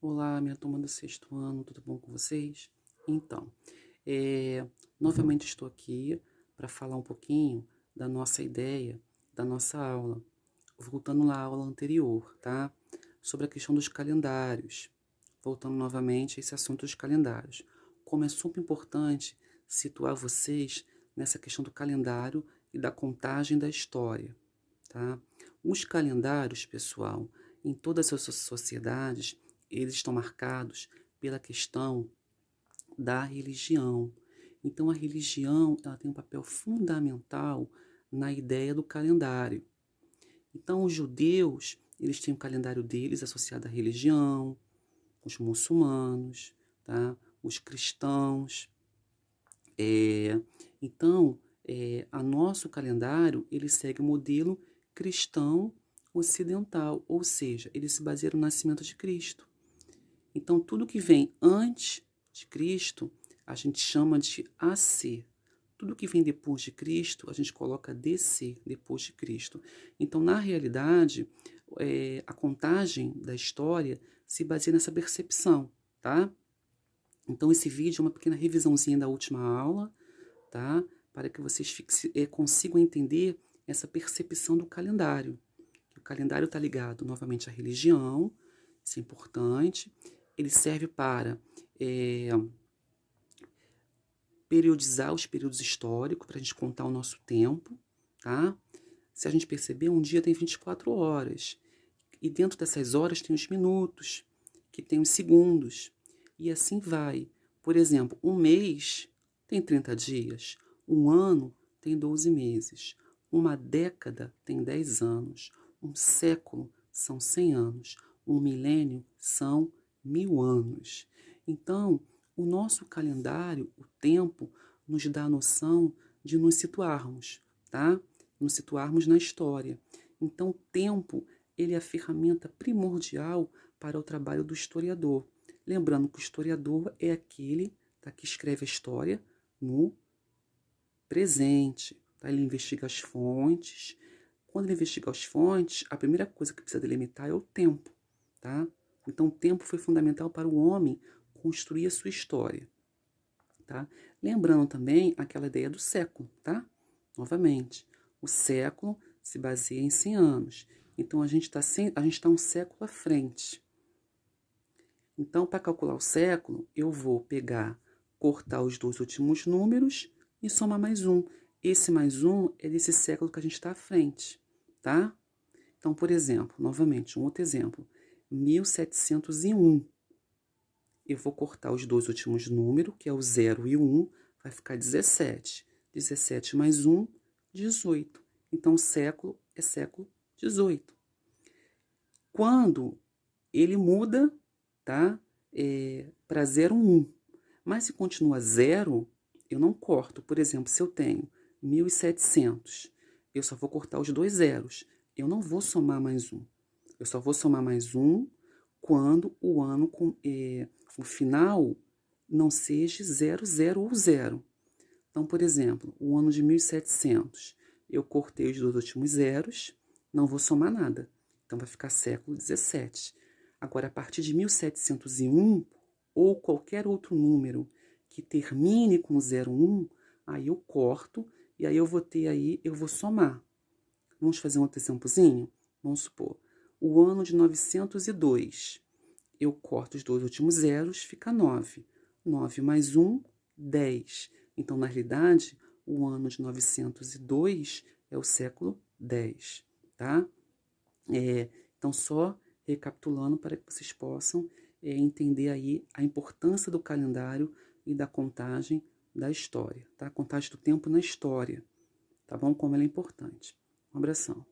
Olá, minha turma do sexto ano, tudo bom com vocês? Então, novamente estou aqui para falar um pouquinho da nossa ideia, da nossa aula, voltando lá à aula anterior, tá? Sobre a questão dos calendários, voltando novamente a esse assunto dos calendários. Como é super importante situar vocês nessa questão do calendário e da contagem da história, tá? Os calendários, pessoal, em todas as sociedades, eles estão marcados pela questão da religião. Então, a religião, ela tem um papel fundamental na ideia do calendário. Então, os judeus, eles têm o calendário deles associado à religião, os muçulmanos, tá? Os cristãos. Então, a nosso calendário, ele segue o modelo cristão ocidental, ou seja, ele se baseia no nascimento de Cristo. Então, tudo que vem antes de Cristo, a gente chama de AC. Tudo que vem depois de Cristo, a gente coloca DC, depois de Cristo. Então, na realidade, a contagem da história se baseia nessa percepção, tá? Então, esse vídeo é uma pequena revisãozinha da última aula, tá? Para que vocês consigam entender essa percepção do calendário. O calendário está ligado novamente à religião, isso é importante. Ele serve para periodizar os períodos históricos, para a gente contar o nosso tempo, tá? Se a gente perceber, um dia tem 24 horas. E dentro dessas horas tem os minutos, que tem os segundos. E assim vai. Por exemplo, um mês tem 30 dias. Um ano tem 12 meses. Uma década tem 10 anos. Um século são 100 anos. Um milênio são 1000 anos. Então, o nosso calendário, o tempo, nos dá a noção de nos situarmos, tá? Nos situarmos na história. Então, o tempo, ele é a ferramenta primordial para o trabalho do historiador. Lembrando que o historiador é aquele, tá, que escreve a história no presente. Tá? Ele investiga as fontes. Quando ele investiga as fontes, a primeira coisa que precisa delimitar é o tempo. Tá? Então, o tempo foi fundamental para o homem construir a sua história. Tá? Lembrando também aquela ideia do século. Tá? Novamente, o século se baseia em 100 anos. Então, a gente tá um século à frente. Então, para calcular o século, eu vou cortar os dois últimos números e somar mais um. Esse mais um é desse século que a gente está à frente, tá? Então, por exemplo, novamente, um outro exemplo. 1701. Eu vou cortar os dois últimos números, que é o 0 e o 1, vai ficar 17. 17 mais 1, 18. Então, o século é século 18. Quando ele muda, tá? Para 01. Mas se continua 0, eu não corto. Por exemplo, se eu tenho 1700, eu só vou cortar os dois zeros. Eu não vou somar mais um. Eu só vou somar mais um quando o ano, o final, não seja 00 ou 0. Então, por exemplo, o ano de 1700, eu cortei os dois últimos zeros, não vou somar nada. Então, vai ficar século 17. Agora, a partir de 1701, ou qualquer outro número que termine com 01, aí eu corto, e aí eu vou ter aí, eu vou somar. Vamos fazer um outro exemplozinho? Vamos supor, o ano de 902. Eu corto os dois últimos zeros, fica 9. 9 mais 1, 10. Então, na realidade, o ano de 902 é o século 10, tá? Então, só recapitulando para que vocês possam entender aí a importância do calendário e da contagem da história, tá? A contagem do tempo na história, tá bom? Como ela é importante. Um abração.